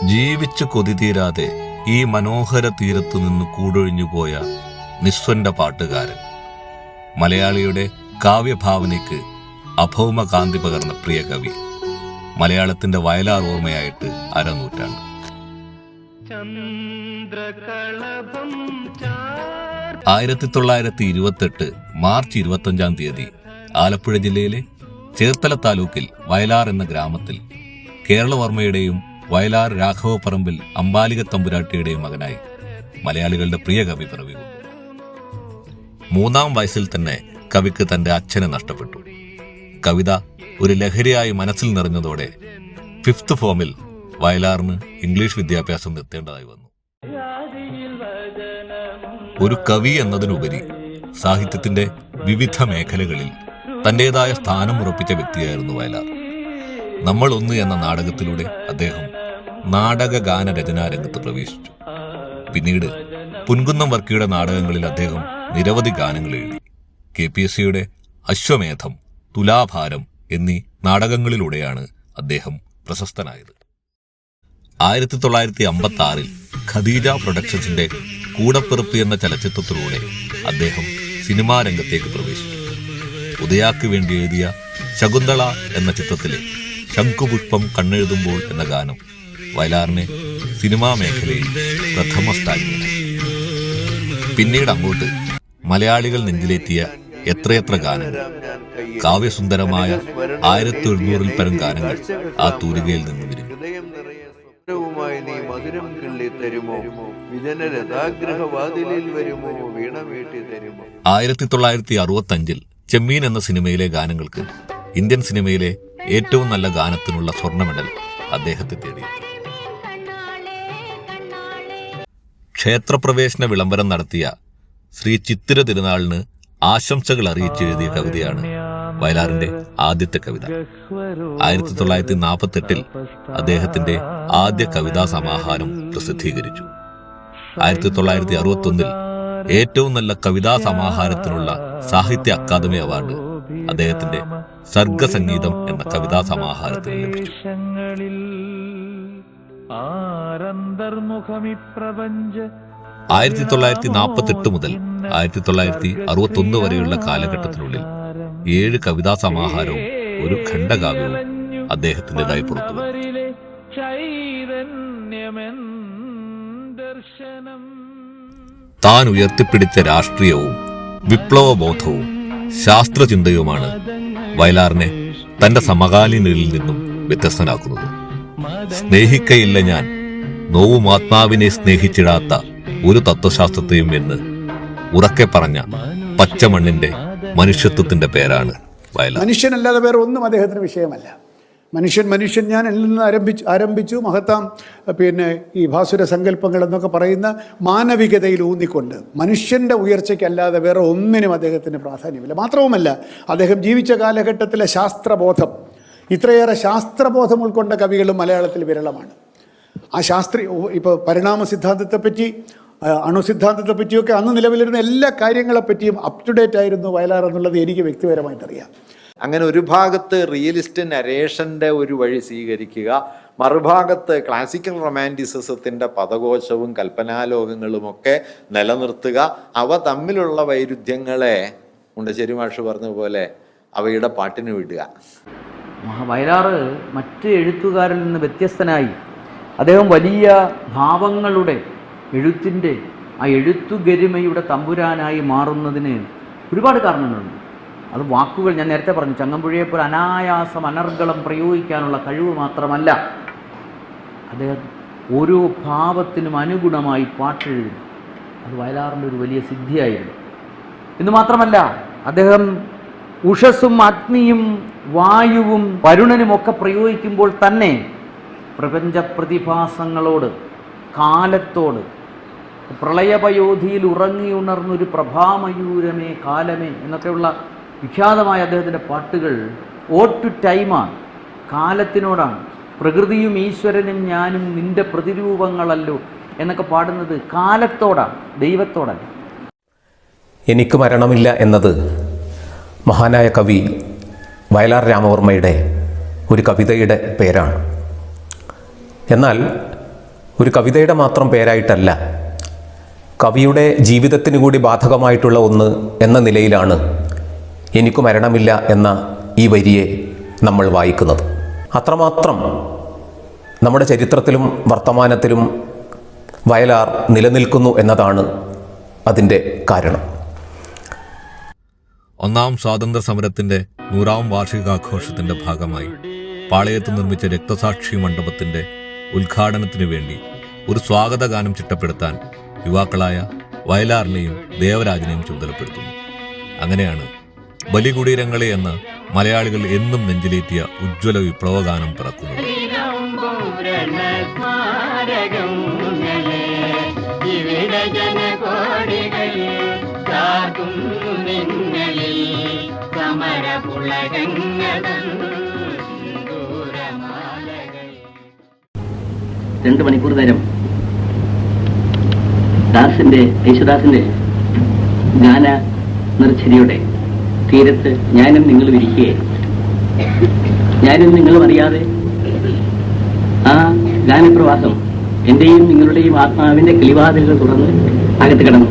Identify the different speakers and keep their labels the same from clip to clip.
Speaker 1: ജീവിച്ചു കൊതി തീരാതെ ഈ മനോഹര തീരത്തു നിന്ന് കൂടൊഴിഞ്ഞുപോയ നിസ്വന്റെ പാട്ടുകാരൻ, മലയാളിയുടെ കാവ്യഭാവനയ്ക്ക് അഭൗമ കാന്തി പകർന്ന പ്രിയ കവി, മലയാളത്തിന്റെ വയലാർ ഓർമ്മയായിട്ട് അരനൂറ്റാണ്ട്. 1928 മാർച്ച് 25 ആലപ്പുഴ ജില്ലയിലെ ചേർത്തല താലൂക്കിൽ വയലാർ എന്ന ഗ്രാമത്തിൽ കേരളവർമ്മയുടെയും വയലാർ രാഘവപ്പറമ്പിൽ അമ്പാലിക തമ്പുരാട്ടിയുടെയും മകനായി മലയാളികളുടെ പ്രിയ കവി പിറവികൊണ്ടു. 3-ാം വയസ്സിൽ തന്നെ കവിക്ക് തന്റെ അച്ഛനെ നഷ്ടപ്പെട്ടു. കവിത ഒരു ലഹരിയായി മനസ്സിൽ നിറഞ്ഞതോടെ 5th ഫോമിൽ വയലാറിന് ഇംഗ്ലീഷ് വിദ്യാഭ്യാസം നിർത്തേണ്ടതായി വന്നു. ഒരു കവി എന്നതിനുപരി സാഹിത്യത്തിന്റെ വിവിധ മേഖലകളിൽ തന്റേതായ സ്ഥാനം ഉറപ്പിച്ച വ്യക്തിയായിരുന്നു വയലാർ. നമ്മൾ ഒന്ന് എന്ന നാടകത്തിലൂടെ അദ്ദേഹം നാടക ഗാന രചനാ രംഗത്ത് പ്രവേശിച്ചു. പിന്നീട് പുൻകുന്നം വർക്കിയുടെ നാടകങ്ങളിൽ അദ്ദേഹം നിരവധി ഗാനങ്ങൾ എഴുതി. KPSCയുടെ അശ്വമേധം, തുലാഭാരം എന്നീ നാടകങ്ങളിലൂടെയാണ് അദ്ദേഹം പ്രശസ്തനായത്. 1956 ഖദീജ പ്രൊഡക്ഷൻസിന്റെ കൂടപ്പിറപ്പ് എന്ന ചലച്ചിത്രത്തിലൂടെ അദ്ദേഹം സിനിമാ രംഗത്തേക്ക് പ്രവേശിച്ചു. ഉദയാക്ക് വേണ്ടി എഴുതിയ ശകുന്തള എന്ന ചിത്രത്തിലെ ശംഖുപുഷ്പം കണ്ണെഴുതുമ്പോൾ എന്ന ഗാനം വയലാറിനെ സിനിമാ മേഖലയിൽ പ്രഥമ സ്ഥാനീയനായി. പിന്നീട് അങ്ങോട്ട് മലയാളികൾ നെഞ്ചിലേറ്റിയ എത്രയെത്ര ഗാനങ്ങൾ, കാവ്യസുന്ദരമായ 1700-ൽ പരം ഗാനങ്ങൾ ആ തൂലികയിൽ നിന്ന് വിരിഞ്ഞു. 1965 ചെമ്മീൻ എന്ന സിനിമയിലെ ഗാനങ്ങൾക്ക് ഇന്ത്യൻ സിനിമയിലെ ഏറ്റവും നല്ല ഗാനത്തിനുള്ള സ്വർണ്ണ മെഡൽ അദ്ദേഹത്തെ തേടിയെത്തി. ക്ഷേത്രപ്രവേശന വിളംബരം നടത്തിയ ശ്രീ ചിത്തിര തിരുനാളിന് ആശംസകൾ അറിയിച്ചെഴുതിയ കവിതയാണ് വയലാറിന്റെ ആദ്യത്തെ കവിത. 1948 അദ്ദേഹത്തിന്റെ ആദ്യ കവിതാ സമാഹാരം പ്രസിദ്ധീകരിച്ചു. 1961 ഏറ്റവും നല്ല കവിതാ സമാഹാരത്തിനുള്ള സാഹിത്യ അക്കാദമി അവാർഡ് അദ്ദേഹത്തിന്റെ സർഗസംഗീതം എന്ന കവിതാ സമാഹാരത്തിന് ലഭിച്ചു. 1948 മുതൽ 1961 വരെയുള്ള കാലഘട്ടത്തിനുള്ളിൽ 7 കവിതാ സമാഹാരവും ഒരു ഖണ്ഡകാവ്യവും അദ്ദേഹത്തിൻ്റെതായി പുറത്തു വന്നു. താൻ ഉയർത്തിപ്പിടിച്ച രാഷ്ട്രീയവും വിപ്ലവബോധവും ശാസ്ത്രചിന്തയുമാണ് വയലാറിനെ തന്റെ സമകാലീനരിൽ നിന്നും വ്യത്യസ്തനാക്കുന്നത്. സ്നേഹിക്കയില്ല ഞാൻ നോവും ആത്മാവിനെ സ്നേഹിച്ചിടാത്ത ഒരു തത്വശാസ്ത്രത്തെയും എന്ന് ഉറക്കെ പറഞ്ഞ പച്ചമണ്ണിന്റെ മനുഷ്യത്വത്തിന്റെ പേരാണ് വയലാർ.
Speaker 2: മനുഷ്യനല്ലാതെ വേറെ ഒന്നും അദ്ദേഹത്തിന് വിഷയമല്ല. മനുഷ്യൻ ഞാൻ എന്നിൽ നിന്ന് ആരംഭിച്ചു മഹത്താം ഈ ഭാസുര സങ്കല്പങ്ങൾ എന്നൊക്കെ പറയുന്ന മാനവികതയിൽ ഊന്നിക്കൊണ്ട് മനുഷ്യൻ്റെ ഉയർച്ചയ്ക്കല്ലാതെ വേറെ ഒന്നിനും അദ്ദേഹത്തിന് പ്രാധാന്യമില്ല. മാത്രവുമല്ല, അദ്ദേഹം ജീവിച്ച കാലഘട്ടത്തിലെ ശാസ്ത്രബോധം, ഇത്രയേറെ ശാസ്ത്രബോധം ഉൾക്കൊണ്ട കവികളും മലയാളത്തിൽ വിരളമാണ്. ആ ഇപ്പോൾ പരിണാമ സിദ്ധാന്തത്തെപ്പറ്റി, അണുസിദ്ധാന്തത്തെപ്പറ്റിയൊക്കെ അന്ന് നിലവിലിരുന്ന എല്ലാ കാര്യങ്ങളെപ്പറ്റിയും അപ് ടു ഡേറ്റ് ആയിരുന്നു വയലാർ എന്നുള്ളത് എനിക്ക് വ്യക്തിപരമായിട്ടറിയാം.
Speaker 3: അങ്ങനെ ഒരു ഭാഗത്ത് റിയലിസ്റ്റ് നരേഷൻ്റെ ഒരു വഴി സ്വീകരിക്കുക, മറുഭാഗത്ത് ക്ലാസിക്കൽ റൊമാൻറ്റിസിസത്തിൻ്റെ പദകോശവും കൽപ്പനാലോകങ്ങളുമൊക്കെ നിലനിർത്തുക, അവ തമ്മിലുള്ള വൈരുദ്ധ്യങ്ങളെ മുണ്ടശ്ശേരി മാഷ് പറഞ്ഞ പോലെ അവയുടെ പാട്ടിന് വിടുക.
Speaker 4: വയലാർ മറ്റ് എഴുത്തുകാരിൽ നിന്ന് വ്യത്യസ്തനായി അദ്ദേഹം വലിയ ഭാവങ്ങളുടെ എഴുത്തിൻ്റെ ആ എഴുത്തുഗരിമയുടെ തമ്പുരാനായി മാറുന്നതിന് ഒരുപാട് കാരണങ്ങളുണ്ട്. അത് വാക്കുകൾ ഞാൻ നേരത്തെ പറഞ്ഞു, ചങ്ങമ്പുഴയെപ്പോലെ അനായാസം അനർഗളം പ്രയോഗിക്കാനുള്ള കഴിവ് മാത്രമല്ല, അദ്ദേഹം ഓരോ ഭാവത്തിനും അനുഗുണമായി പാട്ടെഴുതി. അത് വയലാറിൻ്റെ ഒരു വലിയ സിദ്ധിയായിരുന്നു. എന്ന് മാത്രമല്ല, അദ്ദേഹം ഉഷസ്സും അഗ്നിയും വായുവും വരുണനുമൊക്കെ പ്രയോഗിക്കുമ്പോൾ തന്നെ പ്രപഞ്ച പ്രതിഭാസങ്ങളോട്, കാലത്തോട്, പ്രളയപയോധിയിൽ ഉറങ്ങിയുണർന്നൊരു പ്രഭാമയൂരമേ കാലമേ എന്നൊക്കെയുള്ള വിഖ്യാതമായ അദ്ദേഹത്തിൻ്റെ പാട്ടുകൾ ഓട്ട് ടൈമാണ്, കാലത്തിനോടാണ്. പ്രകൃതിയും ഈശ്വരനും ഞാനും നിന്റെ പ്രതിരൂപങ്ങളല്ലോ എന്നൊക്കെ പാടുന്നത് കാലത്തോടാണ്, ദൈവത്തോടല്ല.
Speaker 5: എനിക്ക് മരണമില്ല എന്നത് മഹാനായ കവി വയലാർ രാമവർമ്മയുടെ ഒരു കവിതയുടെ പേരാണ്. എന്നാൽ ഒരു കവിതയുടെ മാത്രം പേരായിട്ടല്ല, കവിയുടെ ജീവിതത്തിന് കൂടി ബാധകമായിട്ടുള്ള ഒന്ന് എന്ന നിലയിലാണ് എനിക്ക് മരണമില്ല എന്ന ഈ വരിയെ നമ്മൾ വായിക്കുന്നത്. അത്രമാത്രം നമ്മുടെ ചരിത്രത്തിലും വർത്തമാനത്തിലും വയലാർ നിലനിൽക്കുന്നു എന്നതാണ് അതിൻ്റെ കാരണം.
Speaker 1: ഒന്നാം സ്വാതന്ത്ര്യ സമരത്തിന്റെ 100ാം വാർഷികാഘോഷത്തിന്റെ ഭാഗമായി പാളയത്ത് നിർമ്മിച്ച രക്തസാക്ഷി മണ്ഡപത്തിന്റെ ഉദ്ഘാടനത്തിനു വേണ്ടി ഒരു സ്വാഗതഗാനം ചിട്ടപ്പെടുത്താൻ യുവാക്കളായ വയലാറിനെയും ദേവരാജനെയും ചുമതലപ്പെടുത്തുന്നു. അങ്ങനെയാണ് ബലികുടീരങ്ങളെ എന്ന് മലയാളികൾ എന്നും നെഞ്ചിലേറ്റിയ ഉജ്ജ്വല വിപ്ലവഗാനം പിറക്കുന്നത്.
Speaker 4: രണ്ട് മണിക്കൂർ നേരം യേശുദാസിന്റെ ഗാന നിർച്ചരിയുടെ തീരത്ത് ഞാനും നിങ്ങളും ഇരിക്കുകയായിരുന്നു. ഞാനും നിങ്ങളും അറിയാതെ ആ ഗാനപ്രവാഹം എന്റെയും നിങ്ങളുടെയും ആത്മാവിന്റെ കിളിവാതിലുകൾ തുറന്ന് അകത്ത് കിടന്നു.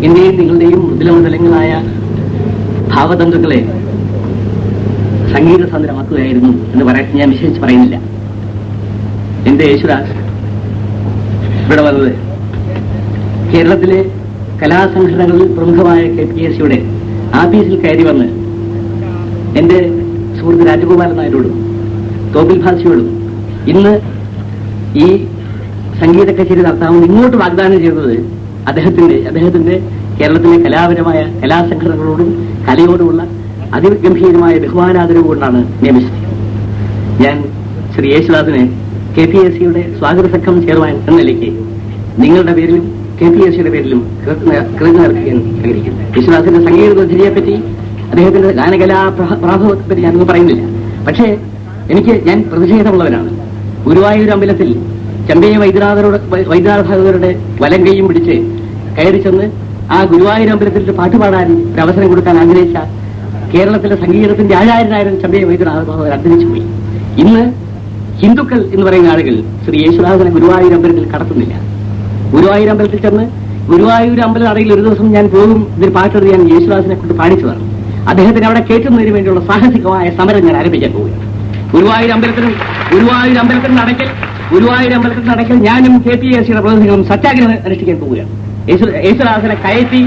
Speaker 4: എന്റെയും നിങ്ങളുടെയും മൃദുലമണ്ഡലങ്ങളായ ഭാവതന്തുക്കളെ സംഗീത സാന്ദ്രമാക്കുകയായിരുന്നു എന്ന് പറയാൻ ഞാൻ വിശേഷിച്ച് പറയുന്നില്ല. എന്റെ യേശുദാസ് ഇവിടെ വന്നത് കേരളത്തിലെ കലാസംഘടനകളിൽ പ്രമുഖമായ KPSCയുടെ ആഫീസിൽ കയറി വന്ന് എന്റെ സുഹൃത്ത് രാജഗോപാലൻ നായരോടും തോപ്പിൽ ഭാസിയോടും ഇന്ന് ഈ സംഗീത കച്ചേരി നടത്താമെന്ന് ഇങ്ങോട്ട് വാഗ്ദാനം ചെയ്തത് അദ്ദേഹത്തിന്റെ കേരളത്തിലെ കലാപരമായ കലാസംഘടനകളോടും കലയോടുമുള്ള അതിഗംഭീരമായ ബഹുമാനാദരവ് കൊണ്ടാണ് നിയമിച്ചത്. ഞാൻ ശ്രീ യേശുദാസിനെ KPSCയുടെ സ്വാഗത സംഘം ചെയർമാൻ എന്ന നിലയ്ക്ക് നിങ്ങളുടെ പേരിലും KPSCയുടെ പേരിലും കൃതജ്ഞത അർപ്പിക്കാൻ ആഗ്രഹിക്കുന്നു. യേശുദാസിന്റെ സംഗീത പറ്റി അദ്ദേഹത്തിന്റെ ഗാനകലാ പ്രാഭവത്തെ പറ്റി ഞാനൊന്നും പറയുന്നില്ല. പക്ഷേ ഞാൻ പ്രതിഷേധമുള്ളവനാണ്. ഗുരുവായൂർ അമ്പലത്തിൽ ചെമ്പൈ വൈദ്യനാഥ ഭാഗവതരുടെ വലം കൈയും പിടിച്ച് കയറി ചെന്ന് ആ ഗുരുവായൂർ അമ്പലത്തിൽ പാട്ടുപാടാൻ ഒരു അവസരം കൊടുക്കാൻ ആഗ്രഹിച്ച കേരളത്തിലെ സംഗീതത്തിന്റെ ആചാര്യനായിരുന്ന ചെമ്പൈ വൈദ്യനാഥ ഭാഗവതർ അന്തരിച്ചു പോയി. ഇന്ന് ഹിന്ദുക്കൾ എന്ന് പറയുന്ന ആളുകൾ ശ്രീ യേശുദാസിനെ ഗുരുവായൂർ അമ്പലത്തിൽ കടത്തുന്നില്ല. ഗുരുവായൂർ അമ്പലത്തിൽ ചെന്ന് ഗുരുവായൂർ അമ്പലം അറയിൽ ഒരു ദിവസം ഞാൻ പോകും ഇതിൽ പാട്ടെഴുതി ഞാൻ യേശുദാസിനെ കൊണ്ട് പാടിച്ചതാണ്. അദ്ദേഹത്തിന് അവിടെ കയറ്റുന്നതിന് വേണ്ടിയുള്ള സാഹസികമായ സമരം ഞാൻ ആരംഭിക്കാൻ പോവുകയാണ്. ഗുരുവായൂർ അമ്പലത്തിൽ നടക്കൽ ഞാനും KPSCയുടെ പ്രതിനിധികളും സത്യാഗ്രഹം അനുഷ്ഠിക്കാൻ പോവുകയാണ്. യേശുദാസിനെ കയറ്റി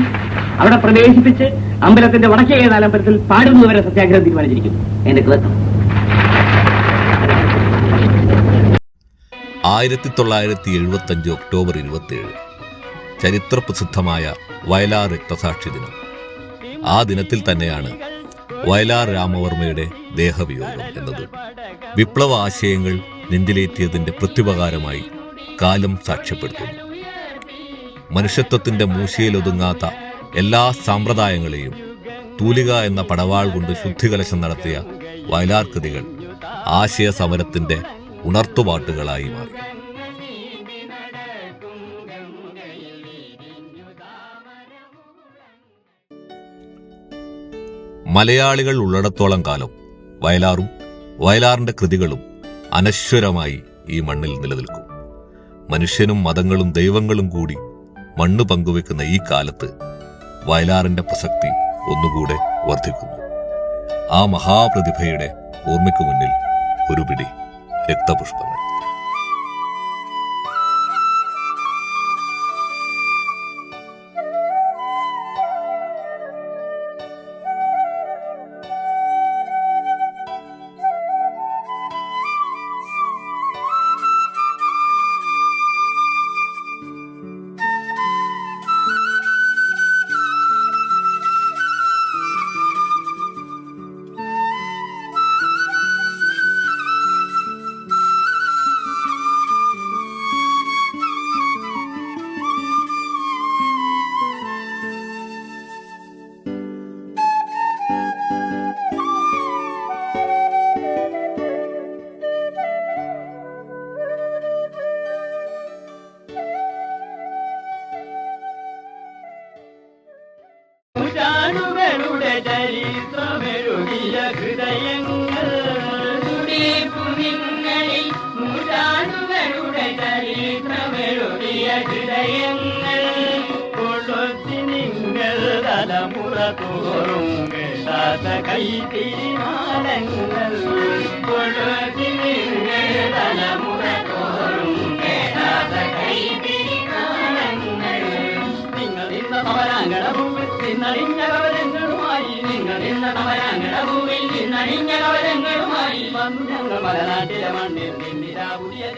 Speaker 4: അവിടെ പ്രവേശിപ്പിച്ച് അമ്പലത്തിന്റെ വടക്കേ നാലമ്പലത്തിൽ പാടുന്നതുവരെ സത്യാഗ്രഹം തീരുമാനിച്ചിരിക്കുന്നു. എന്റെ കൃതജ്ഞത.
Speaker 1: 1975 ഒക്ടോബർ 27 ചരിത്രപ്രസിദ്ധമായ വയലാർ രക്തസാക്ഷി ദിനം. ആ ദിനത്തിൽ തന്നെയാണ് വയലാർ രാമവർമ്മയുടെ ദേഹവിയോഗം എന്നത്. വിപ്ലവ ആശയങ്ങൾ നെഞ്ചിലേറ്റിയതിന്റെ പ്രത്യുപകാരമായി കാലം സാക്ഷ്യപ്പെടുത്തുന്നു. മനുഷ്യത്വത്തിന്റെ മൂശയിലൊതുങ്ങാത്ത എല്ലാ സമ്പ്രദായങ്ങളെയും തൂലിക എന്ന പടവാൾ കൊണ്ട് ശുദ്ധികലശം നടത്തിയ വയലാർ കൃതികൾ ആശയ സമരത്തിന്റെ ഉണർത്തുപാട്ടുകളായി മാറി. മലയാളികൾ ഉള്ളിടത്തോളം കാലം വയലാറും വയലാറിന്റെ കൃതികളും അനശ്വരമായി ഈ മണ്ണിൽ നിലനിൽക്കും. മനുഷ്യനും മതങ്ങളും ദൈവങ്ങളും കൂടി മണ്ണ് പങ്കുവെക്കുന്ന ഈ കാലത്ത് വയലാറിന്റെ പ്രസക്തി ഒന്നുകൂടെ വർദ്ധിക്കുന്നു. ആ മഹാപ്രതിഭയുടെ ഓർമ്മയ്ക്കു മുന്നിൽ ഒരു പിടി രക്തപുഷ്പങ്ങൾ.
Speaker 6: തലമുറ തോറും കേട്ടാത്ത കൈത്തിരിനാളങ്ങൾ തലമുറ തോറും കേട്ടാത്ത കൈത്തിരിനാളങ്ങൾ നിങ്ങൾ ഇന്ന സമരാങ്കണഭൂമിൽ നിന്നറിഞ്ഞ കവലങ്ങളുമായി നിങ്ങൾ ഇന്ന സമരാങ്കണഭൂമിൽ നിന്നറിഞ്ഞ കവലങ്ങളുമായി വന്നു ഞങ്ങൾ മലനാട്ടിലെ മണ്ണിൽ നിന്നിരാ പുതിയ